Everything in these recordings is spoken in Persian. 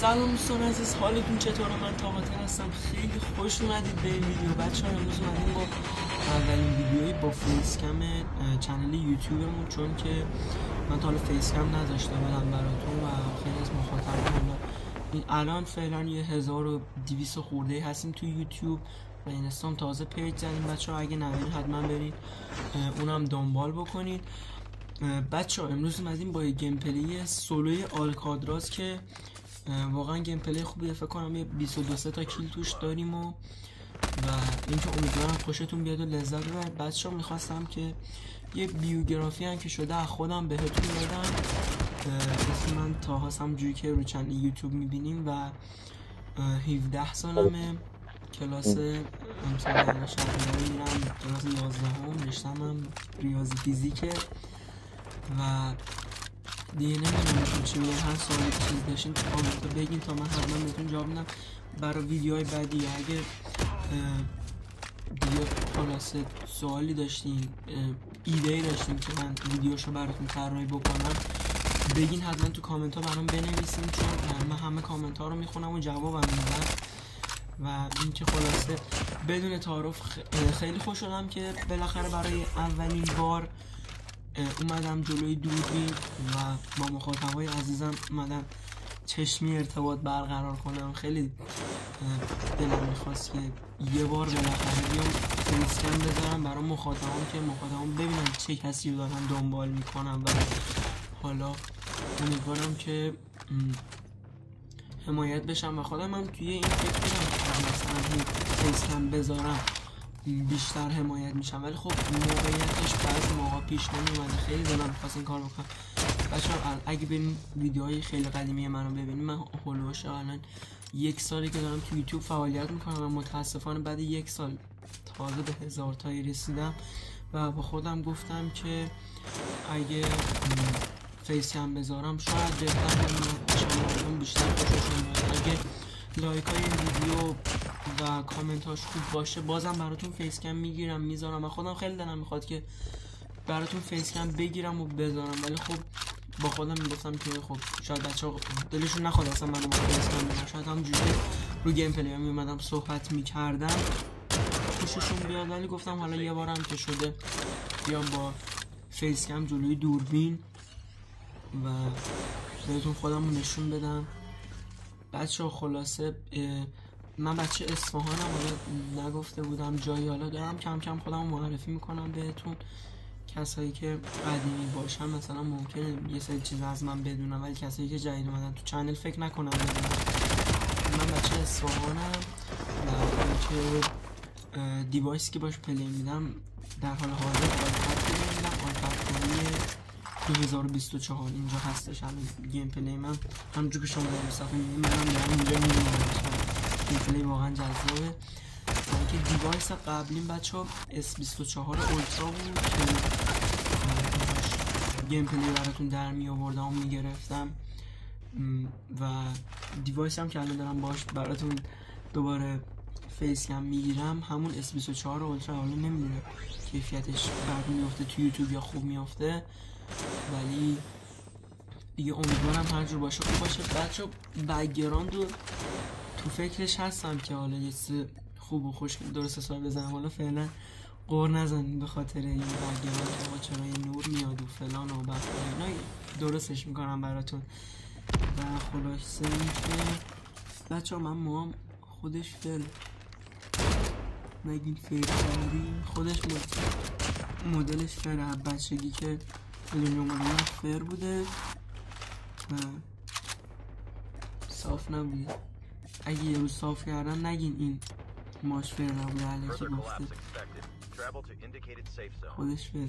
سلام دوستان عزیز، حالتون چطوره؟ من تاقاتر هستم. خیلی خوش اومدید به این ویدیو. بچه ها امروز اومدیم با اولین ویدیویی با فیس کم چنل یوتیوبمون، چون که من تا حالا فیس کم نذاشته بودم براتون و خیلی از مخاطبان الان فعلا 1200 خورده هستیم تو یوتیوب و اینستام. تازه پیج زدیم بچه ها، اگه نبینید حتما برید اونم دنبال بکنید. بچه ها امروز اومدیم با گیم پلی سولوی آلکادراس که واقعا گیم پلی خوبیه. فکر کنم یه 22 تا کیل توش داریم و اینکه امیدوارم خوشتون بیاد و لذت ببرید. بچه‌ها میخواستم که یه بیوگرافی هم که شده از خودم بهتون بدم. اسم من تاهاست، همونجوری که رو چنل یوتیوب میبینیم و 17 سالمه. کلاس امسال شهریاری میرم، کلاس 11 رشتم هم ریاضی فیزیکه و دیگه نمیدونم چی بگم. هر سوالی چیز داشتین تو کامنت بگین تا من حتما بهتون جواب میدم برای ویدیوهای بعدی. اگه دیگه خلاصه سوالی داشتین، ایده‌ای داشتین که من ویدیوشو براتون طراحی بکنم، بگین حتما تو کامنت ها برام بنویسین، چون من همه کامنت ها رو میخونم و جوابم میدم. و اینکه خلاصه بدون تعارف خیلی خوش شدم که بالاخره برای اولین بار اومدم جلوی دوربین و با مخاطبای عزیزم اومدم چشمی ارتباط برقرار کنم. خیلی دلم میخواست که یه بار بالاخره بیام فیس کم بذارم برای مخاطبام که مخاطبام ببینم چه کسی رو دارم دنبال میکنم و حالا امیدوارم که حمایت بشم و خودم هم توی این فکر کنم مثلا فیس کم بذارم بیشتر حمایت میشم، ولی خب موقعیتش بعضی موقع پیش نمیومده. خیلی دلم می‌خواست این کار بکنم. بچه‌ها اگه برین ویدیوهای خیلی قدیمی منو ببینید، من هولوش الان 1 سالی که دارم تو یوتیوب فعالیت میکنم و متاسفانه بعد 1 سال تازه به 1000 تایی رسیدم و با خودم گفتم که اگه فیس کم بذارم شاید بهتر بشه، بیشتر خوششون بیاد. اگه لایک های این ویدیو و کامنتاش خوب باشه بازم براتون فیس کم میگیرم میذارم و خودم خیلی دلم میخواد که براتون فیس کم بگیرم و بذارم، ولی خب با خودم میگفتم که خب شاید بچه‌ها دلشون نخواد اصلا منو با فیس کم بگیرم، شاید همونجوری رو گیم پلی میومدم صحبت میکردم خوششون بیاد، ولی گفتم حالا یه بارم که شده بیام با فیس کم جلوی دوربین و بهتون خودم رو نشون بدم. بچه خلاصه من بچه اصفهانم، حالا نگفته بودم جایی، حالا دارم کم کم خودم معرفی میکنم بهتون. کسایی که قدیمی باشن مثلا ممکنه یه سری چیز از من بدونم، ولی کسایی که جدید اومدن تو چنل فکر نکنم بدونم. من بچه اصفهانم و اینکه دیوایسی که باش پلی میدم در حال حاضر آیپد پلی میدم، آیپد 2024 اینجا هستش. الان گیم پلی من همونجور که شما در صفحه می‌بینید منم دارم اینجا می‌بینم. گیم پلی واقعا جذابه. که دیوایس قبلیم بچه‌ها S24 اولترا بود که گیم پلی براتون در می آوردم و میگرفتم و دیوایس هم که الان دارم باش براتون دوباره فیس کم میگیرم همون S24 اولترا. حالا نمیدونم کیفیتش بعد میفته تو یوتیوب یا خوب میفته، ولی دیگه امیدوارم هر جور باشه خوب باشه. بچه بک‌گراند رو تو فکرش هستم که حالا یه چیز خوب و خوش درست حساب بزنم. حالا فعلا قور نزنید به خاطر این بک‌گراند که چرا این نور میاد و فلان و اینا درستش میکنم براتون. و خلاصه این که بچه من موام خودش فل نگین فیل کردی، خودش مدلش فر بچگی که دنیا مدلم فر بوده و صاف نبوده. اگه یه روز صاف کردم نگین این ماش فر نبوده علیکی گفته، خودش فر.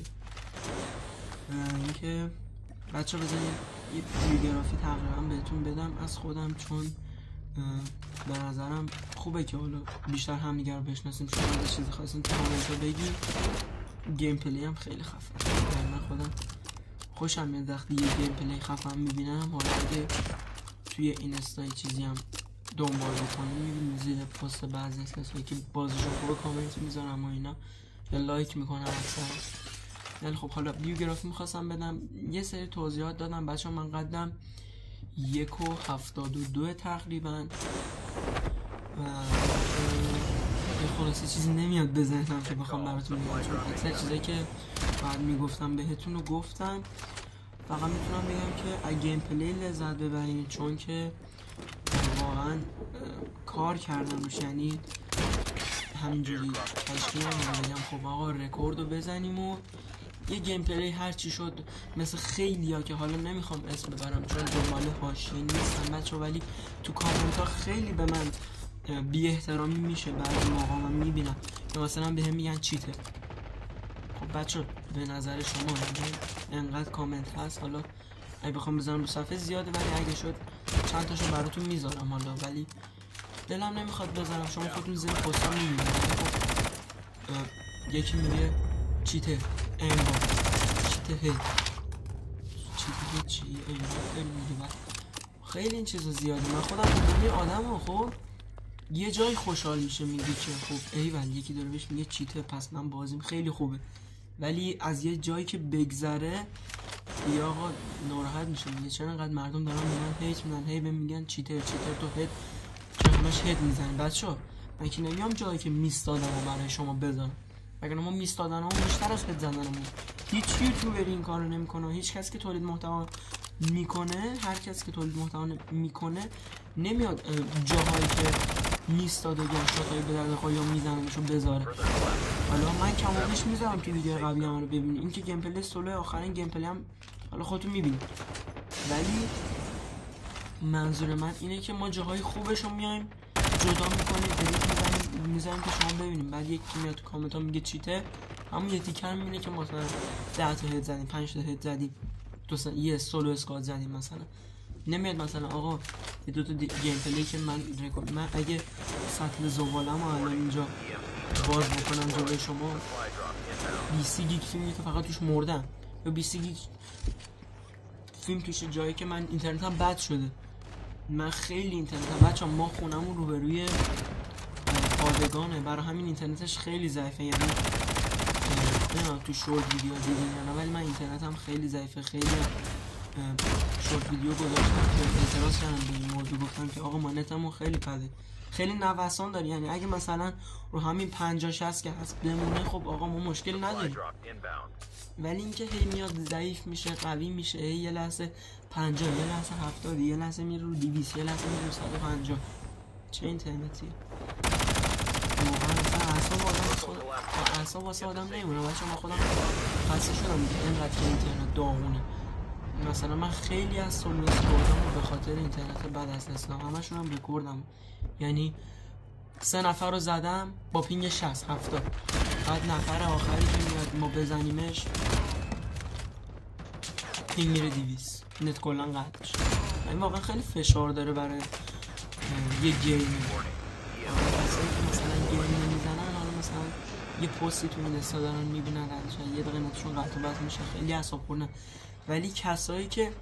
اینکه بچه بذارید یه بیوگرافی تقریبا بهتون بدم از خودم، چون به نظرم خوبه که حالا بیشتر همدیگه رو بشناسیم. شما یه چیزی خواستین تو کامنت بگی. گیم پلی هم خیلی خفنه، من خودم خوشم میاد وقتی یه گیم پلی خفن میبینم. حالا اگه توی اینستا چیزی هم دنبال بکنیم میبینیم زیر پست بعضی کسایی که بازیشون خوبه کامنت میذارم و اینا یا لایک میکنم اکثر. ولی خب حالا بیوگرافی میخواستم بدم، یه سری توضیحات دادم. بچه‌ها من قدم 1.72 تقریبا و خلاصه چیزی نمیاد بزنم که بخوام براتون بگم، چون اکثر چیزایی که بعد میگفتم بهتون رو گفتم. فقط میتونم بگم که از گیم پلی لذت ببرین، چون که واقعا کار کردم روش، یعنی همینجوری تشکیل نمیدم خب آقا رکورد رو بزنیم و یه گیم پلی هر چی شد مثل خیلی ها که حالا نمیخوام اسم ببرم چون دنبال حاشیه نیستم بچه، ولی تو کامنت ها خیلی به من بی احترامی میشه بعضی موقع من میبینم که مثلا به هم میگن چیته. خب بچه به نظر شما انقدر کامنت هست، حالا اگه بخوام بزنم رو صفحه زیاده ولی اگه شد چند تاشو براتون میذارم حالا، ولی دلم نمیخواد بذارم، شما خودتون زیر پستا میبینید. خب یکی میگه چیته انگار چیته هی چیته چی انگار خیلی میگه، خیلی این چیزا زیاده. من خودم بودم یه آدم خب یه جای خوشحال میشه میگه که خب ایول یکی داره بهش میگه چیته پس من بازیم خیلی خوبه، ولی از یه جایی که بگذره یا آقا ناراحت میشه میگه چرا انقدر مردم دارن میگن هیت میدن هی بهم میگن چیتر تو هیت چرا همش هیت میزنی. بچه‌ها من که نمیام جایی که میستادمو برای شما بذارم، مگر ما میستادنمو بیشتر از هیت زدنمون. هیچ یوتیوبر این کارو نمیکنه، هیچ کس که تولید محتوا میکنه، هر کس که تولید محتوا میکنه نمیاد جاهایی که میستاد و گشتاتایی به درد خواهی میزنمشو بذاره. حالا من کمابیش میذارم که ویدیو قبلی هم رو ببینید، این که گیم پلی سولو آخرین گیم پلی هم حالا خودتون میبینید، ولی منظور من اینه که ما جاهای خوبش رو میایم جدا میکنیم دلیت میذاریم که شما ببینیم، بعد یکی میاد تو کامنت ها میگه چیته، همون یه تیکر میبینه که مثلا 10 تا هد زدیم 5 تا هد زدیم یه سولو اسکواد زدیم، مثلا نمیاد مثلا آقا یه دو تا گیم پلی که من اگه سطل زبالم الان اینجا باز بکنم جلوی شما 20 گیگ فیلمی که فقط توش مردم یا 20 گیگ فیلم توش جایی که من اینترنتم بد شده، من خیلی اینترنتم بچه ما خونمون روبروی پادگانه برای همین اینترنتش خیلی ضعیفه، یعنی نه تو شورت ویدیو دیدین نه، ولی من اینترنتم خیلی ضعیفه، خیلی شورت ویدیو گذاشتم که اعتراض کردم به این موضوع، گفتم که آقا ما نتمون خیلی بده، خیلی نوسان داره، یعنی اگه مثلا رو همین 50 60 که هست بمونه خب آقا ما مشکل نداریم، ولی اینکه هی میاد ضعیف میشه قوی میشه، یه لحظه 50 یه لحظه 70 یه لحظه میره رو 200 یه لحظه میره رو 150 چه اینترنتیه واقعا اصلا اعصاب واسه آدم نمیمونه. بچه ما خودم خسته شدم دیگه اینقدر که اینترنت داغونه، مثلا من خیلی از سولو اسکوادم به خاطر اینترنت بعد از اسلام همشون هم رکوردم، یعنی 3 نفر رو زدم با پینگ 60 70 بعد نفر آخری که میاد ما بزنیمش پینگ میره 200 نت کلا قطع میشه. این واقعا خیلی فشار داره برای یه گیم، کسایی که مثلا گیم نمیزنن حالا مثلا یه پستی تو این استا دارن میبینن یه دقیقه نتشون قطع و بس میشه خیلی اعصاب خورده، ولی کسایی که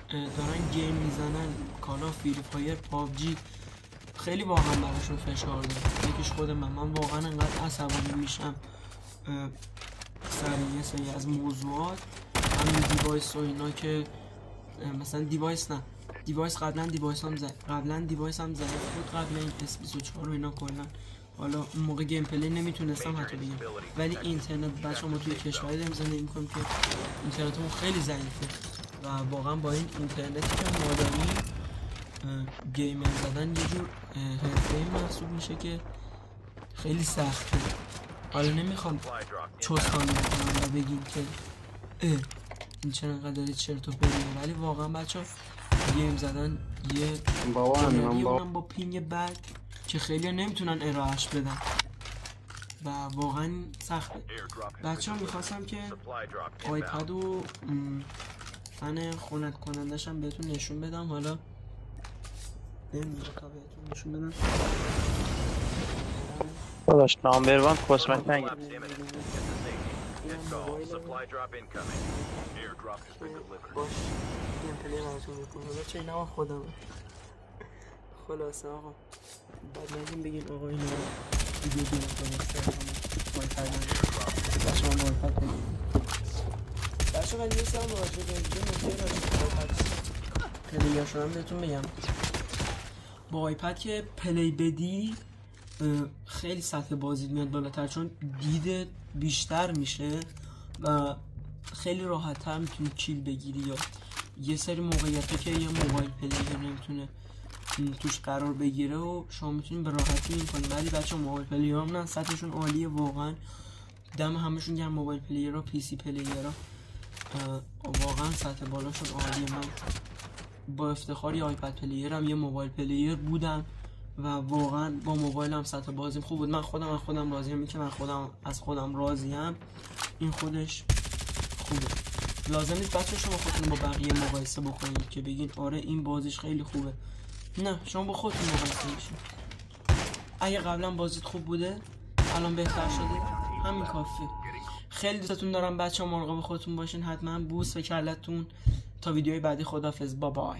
دارن گیم میزنن کالا فری فایر پابجی خیلی واقعا براشون فشار داره. یکیش خود من واقعا انقدر عصبانی میشم سر یه سری از موضوعات، همین دیوایس و اینا که مثلا دیوایس قبلا دیوایس هم ضعیف بود قبل این S24 و اینا کلا، حالا اون موقع گیم پلی نمیتونستم حتی بگم، ولی اینترنت بچه‌ها ما توی کشوری داریم زندگی می‌کنیم که اینترنتمون خیلی ضعیفه و واقعا با این اینترنتی که ما داریم گیم زدن یه جور حرفه‌ای محسوب میشه که خیلی سخته. حالا نمیخوام چوستانی بکنم و بگیم که این چرا انقدر داری چرت و پرت، ولی واقعا بچه‌ها گیم زدن یه اونم با پینگ بک که خیلی نمیتونن ارائهش بدن و واقعا سخته. بچه‌ها میخواستم که آیپد و فن خنک کنندش هم بهتون نشون بدم، حالا بهتون نشون بدم داداش نامبر 1 کسمت نگیر چه اینا خودم خلاصه آقا بعد نگیم بگیم آقا اینو ویدیو گیم کنم بچه من مایپد کنیم بچه من نیستم راجع به پلیر شدم بهتون بگم، با آیپد که پلی بدی خیلی سطح بازی میاد بالاتر، چون دیده بیشتر میشه و خیلی راحت تر میتونی کیل بگیری. یا یه سری موقعیته که یه موبایل پلیر نمیتونه توش قرار بگیره و شما میتونین به راحتی این کنید. ولی بچه موبایل پلیر هم نه، سطحشون عالیه واقعا، دم همشون گرم. موبایل پلیر ها، پی سی پلیر ها واقعا سطح بالاشون عالیه. من با افتخار یه آیپد پلیرم، یه موبایل پلیر بودم و واقعا با موبایلم سطح بازیم خوب بود. من خودم از خودم راضیم، این که من خودم از خودم راضیم این خودش خوبه. لازم نیست بچه شما خودتون با بقیه مقایسه بکنید که بگین آره این بازیش خیلی خوبه. نه، شما با خودتون مقایسه میشین. اگه قبلا بازیت خوب بوده الان بهتر شده، همین کافیه. خیلی دوستتون دارم بچه ها، مراقب خودتون باشین حتما. بوس به کلتون. تا ویدیوی بعدی، خداحافظ، بابای.